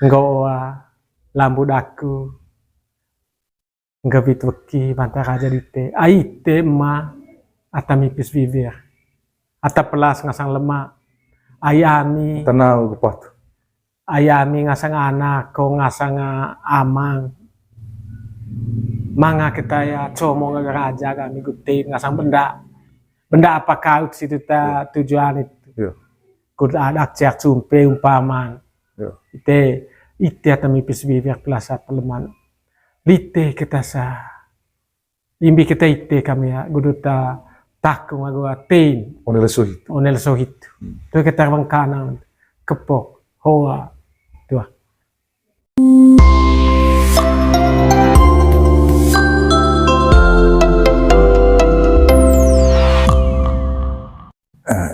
Nggoa lambu daku ngabit weki banta raja dite aite ma atamipis vivir ata pelas ngasang lemak ayami Tanau kepat. ayami ngasang anak ko ngasang amang manga kita ya como raja kami gutin ngasang benda apa kau situ ta tujuan itu Iya. kud adak cek cumpe umpaman Iya. ite atamipis vivir pelasa peleman lite kita sa imbi kita ite kami ya guduta takung agua tein Onel sohit. onel sohit tu kita bang kanan kepok hoa tua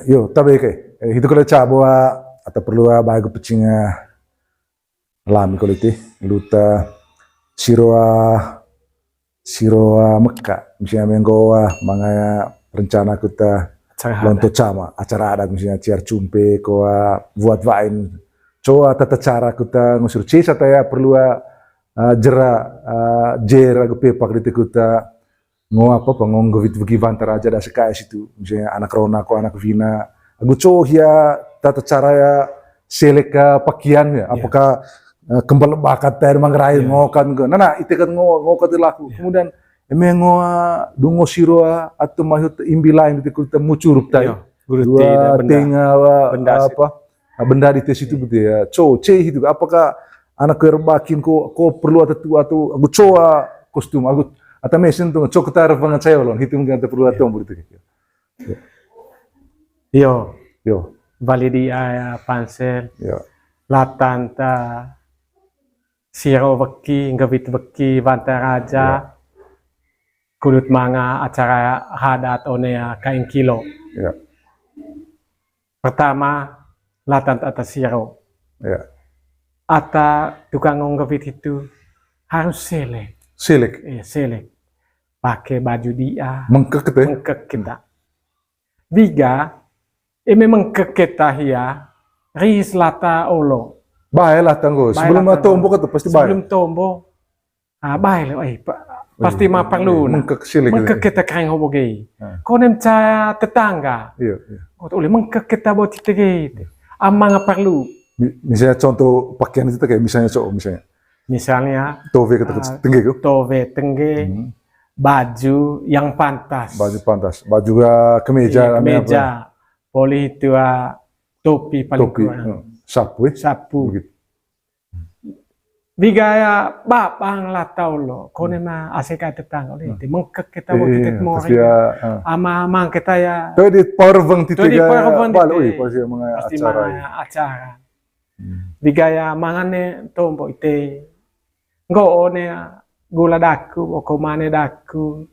Yo, tabe ke. Itu kalau cabo atau perlu bagai pecinga lami kalau itu luta siroa Mekah misalnya menggoa mangaya rencana kita lonto cama acara ada misalnya ciar cumpe koa buat vain coa tata cara kita ngusur cesa ya perlu jera pepak di kita apa pengong govit bagi vantar aja dah sekai situ misalnya anak Rona ko anak Vina aku coa ya tata cara ya seleka pakaian ya apakah kembali bakat tadi mangrai ngokan ke nana itu kan ngokat laku kemudian emang dungo siroa atau mahut imbi lain itu kita mucurup tadi dua tengah benda di tes itu gitu ya itu apakah anak kerbakin ko perlu atau aku coa kostum aku atau mesin tuh cok kita banget saya loh hitung kita perlu atau begitu yo bali dia pansel yo latanta siro beki ngabit beki banta raja kulut manga acara hadat onea kain kilo pertama latan atas siro ata tukang ngabit itu harus selek pakai baju dia mengkek kita biga memang keketa hia ris lata olo baiklah tanggo sebelum tombo itu pasti baik sebelum tombo baiklah pasti mah perlu mengkek kita kain hoboge konem ca tetangga oleh mengkek kita buat itu amang perlu misalnya contoh pakaian itu kayak misalnya tove tengge baju yang pantas baju kemeja poli itu topi paling sapu gitu. Bigaya babang latau lo kone ma aseka tetangga oleh itu mengkek kita waktu itu mau ama kita ya di powerbank pasti acara bigaya mangane tombo ite one gula daku okomane daku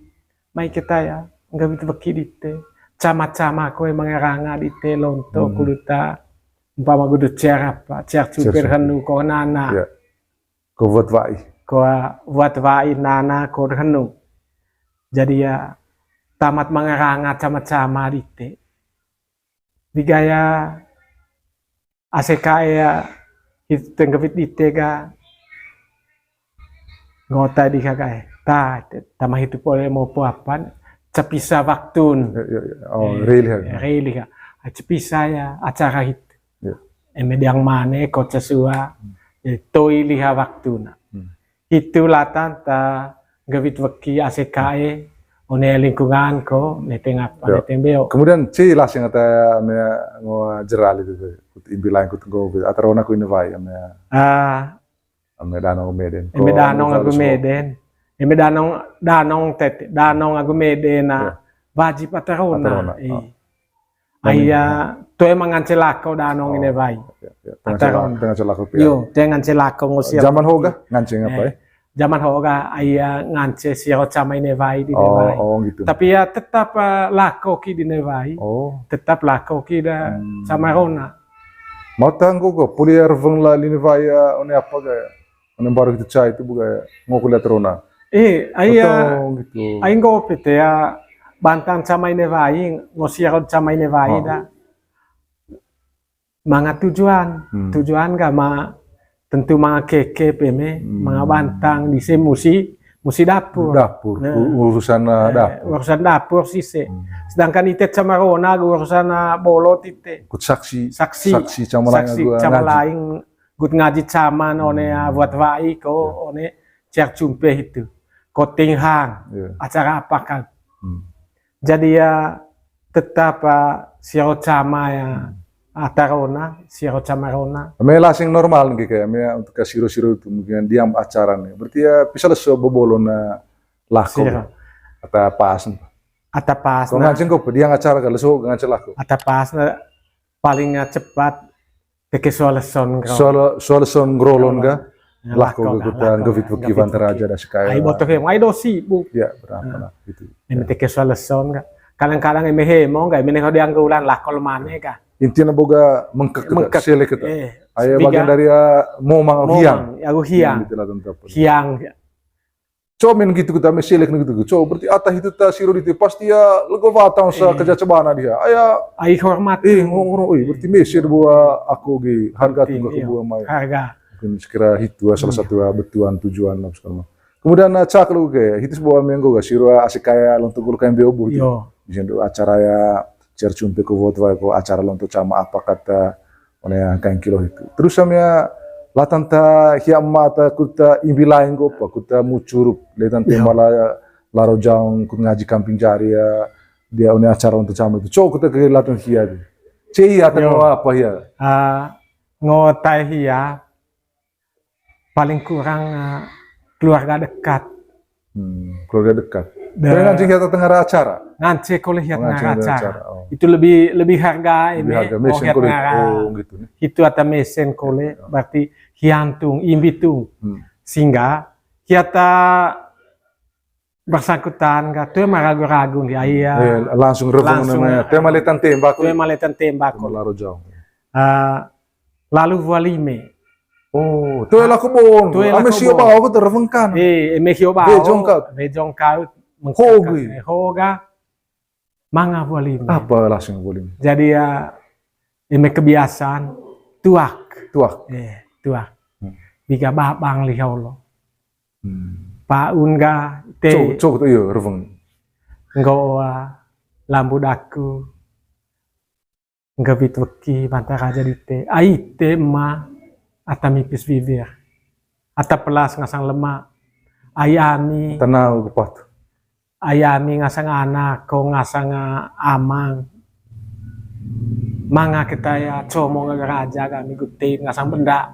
mai kita ya nggak bisa bekidite cama-cama kowe mengeranga dite lonto kuluta umpama gudu cerap cer supir hanu ko nana ko buat vai nana ko hanu jadi ya tamat mengeranga cama-cama dite digaya asekaya itu tenggapit dite ga ngota di kagai tamah itu boleh mau puapan cepisa waktun real cepisa ya acara itu yang mana kau cesua toi liha waktuna itu latan ta gavit waki asekae one lingkungan ko neteng apa neteng beo kemudian cilas yang kata jeral itu imbilang ikut go atau ona ku inevai danong Meden danong aku Meden wajib atarona ayah tu emang ngancelako danong ini vai tengah celako dengan celako ngusir zaman hoga nganceng apa zaman hoga ayah ngance siro sama ini vai di vai gitu. Tapi ya tetap lako ki di vai tetap lako ki dah sama rona mau tanggo go puliar vengla lini vai one apa gaya one baru kita cai itu bukan ngokuliat rona ayah gitu. Ayah ngopit ya bantan sama ini vai ngosirot sama ini vai dah manga tujuan gak ma tentu mga keke peme, mga bantang di se musi dapur. Dapur, urusan dapur. Urusan dapur sih se. Sedangkan ite camarona urusan bolot ite. Ikut saksi Saksi lain gut ngaji caman one buat vai ko one cek jumpe itu. Koting hang. Acara apa kan? Jadi ya tetap siro cama ya atarona, siro camarona. Mela sing normal nih kayak untuk siro-siro itu mungkin diam acara nih. Berarti ya bisa lah bobolona lako. Atau pas. Atau pas. Kalau ngancing kok dia acara kalau so ngancing lako. Atau pas paling cepat teke soal son grolon ga lako kita ngevit buki Vantaraja dan sekaya. Ai botok he, ai dosi bu. Ya berapa lah gitu. Ini teke soal son ga. Kadang-kadang eme hemo ga, eme kalau dianggo ulan lakol mane ga. Intinya boga mengkek selek kita. Ayah bagian dari momang hiang. Aku hiang. Hiang. Comen gitu kita selek gitu. Coba berarti atah itu ta siro itu pasti ya lego vatang sa kerja cebana dia. Ayah hormat. Berarti mesir buat aku ge harga tunggu ke buah mai. Harga. Mungkin sekira itu salah satu betuan tujuan apa segala. Kemudian cak lu ge itu sebuah minggu ga siro asik kaya untuk gul kain beobu itu. Di acara ya cercumpe ko vote ko acara lonto cama apa kata oleh kain kilo itu. Terus samia latanta hiam mata kuta imbilain ko pa kuta mucurup letan temala laro jaung kut ngaji kamping jari ya dia oleh acara untuk cama itu. Cok kuta ke latan hia di. Cei atau apa ya? Ngotai hia paling kurang keluarga dekat. Keluarga dekat. Tapi ngancing kita tengah acara. Ngancing kuliah tengah acara. Itu lebih harga ini. Lebih harga mesin kuliah. Gitu nih. Itu atau mesin kuliah berarti hiantung, imbitung. Sehingga kita bersangkutan gak tuh ragu-ragu nih ayah. Langsung revung namanya. Tema letan tembak. Tema letan tembak. Laro jauh. Lalu valime. Oh, tu ela ko bon. Ame sio ba ko terveng kan. Me sio ba. Bejong kau. Hoga. Manga volim. Apa langsung volim? Jadi ya, eme kebiasaan tuak. Tuak. Biga babang lihaulo. Paun ga te. Cok tu yo reveng. Ngoa lambu daku. Ngabit weki Vantaraja di te. Aite ma atamipis vivir. Ata pelas ngasang lemak. Ayami. Tenau kepat. Ayami ngasang anak, ko ngasang amang. Manga kita ya como ngaraja kami gutin ngasang benda.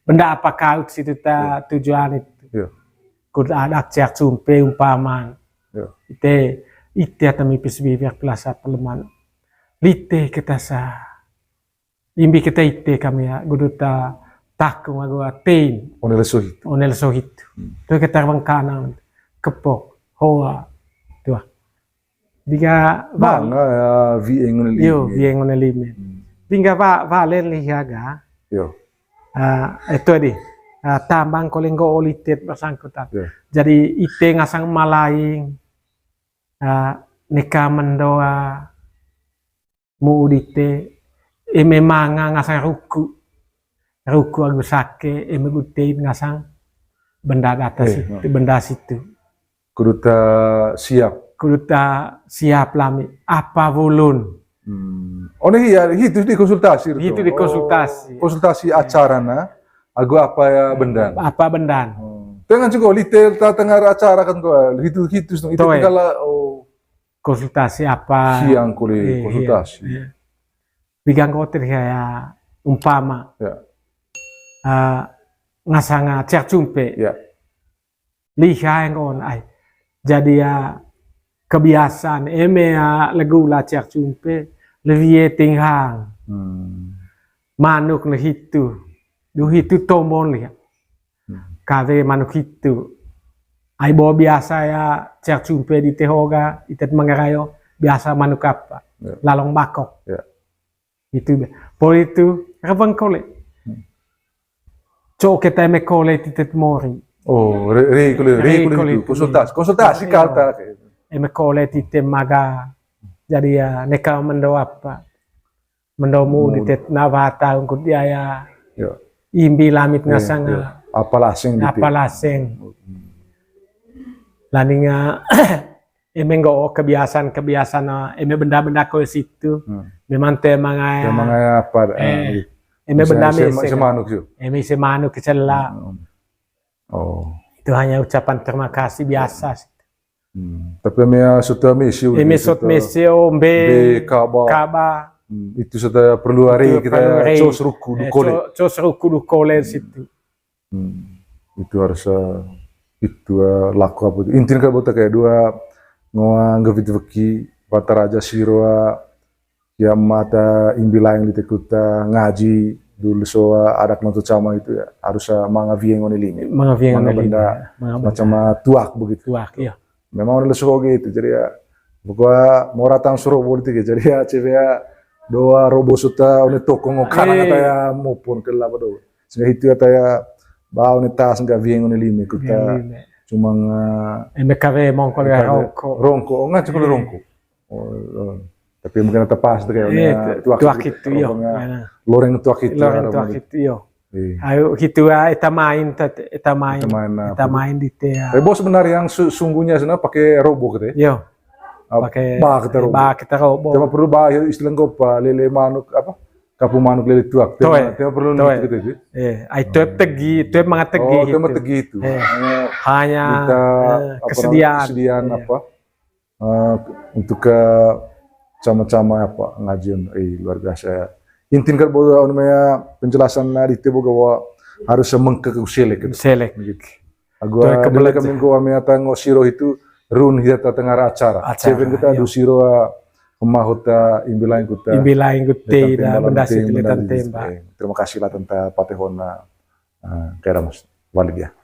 Benda apa kau situ ta tujuan itu. Kud ada cek cumpe umpaman. Ite atamipis vivir pelasa peleman. Lite kita sa. Imbi kita ite kami ya guduta takung agua tein. Onel sohit. Tu kita kanan kepok hoa. Tuh. Diga banga ya viengon lime. Yo viengon lime. Diga valen lihaga. Yo. Itu di. Tambang kolenggo olitet bersangkutan. Jadi ite ngasang malaing. Neka mendoa muudite eme manga ngasang ruku agus sake eme gutein ngasang benda atas itu benda situ kuduta siap lami apa volun iya itu dikonsultasi konsultasi acara na agu apa ya bendan dengan juga litel tengah acara kan itu kalau konsultasi apa siang kuliah konsultasi bigang kotir kayak umpama ngasanga cek cumpe liha yang on ay jadi ya kebiasaan eme ya legula cek cumpe lebih tinghang manuk le hitu du hitu tombon lihat kave manuk hitu ay bo biasa ya cek cumpe di tehoga itet mangarayo biasa manuk apa lalong bakok itu por itu rabang kole cok kita me kole titet mori konsultasi kalta eme kole titet maga jadi ya neka mendo apa mendo mu titet navata ungkut dia ya imbi lamit ngasang apalaseng gitu. apalaseng. Laninga eme nggo kebiasaan eme benda-benda ko situ. Memang tema apa? Eme benda mese. Semanuk sih. Eme semanuk kecela. Oh. Itu hanya ucapan terima kasih biasa sih. Tapi eme sudah misi. Eme sot mesio be kaba. Itu sudah perlu hari kita cos ruku dukole. Cos ruku dukole situ. Itu harus itu laku apa itu. Intinya kan bota kayak dua ngoa ngevit veki Bataraja Siroa ya mata imbilang di tekuta ngaji dulu soa adak noto cama itu ya harus manga vieng oni lini. Manga vieng oni benda macam tuak begitu. Tuak iya. Memang udah suka gitu jadi ya pokoknya mau ratang suruh politik ya jadi ya cewek doa robo suta oni toko ngokana kata maupun kelapa do. Sehingga itu ya taya bau ni tas nggak vieng oni lini kita cuma MKW mongkol ya rongko nggak cuma rongko. Tapi mungkin tepas kayak tuak itu yo. Loreng tuak itu yo. Ayo gitu kita main di teh. Bos sebenarnya yang sungguhnya sana pakai robo gitu ya. Yo. Pakai kita robo. Cuma perlu istilah gopa lele manuk apa? Kapu manuk lele tuak. Dia perlu gitu. Itu tegi, itu mangat tegi. Oh, itu tegi itu. Hanya kesediaan apa? Untuk ke sama-sama apa ngajian luar biasa. Intinya bahwa namanya penjelasan itu bahwa harus mengkeselek. Selek. Agua kebelah kami gua menyata ngosiro itu run hiata tengah acara. Seven kita dusiro kemahota imbilain kuta ida benda situ tembak. Terima kasih lah tentang Patehona Keramas Walia.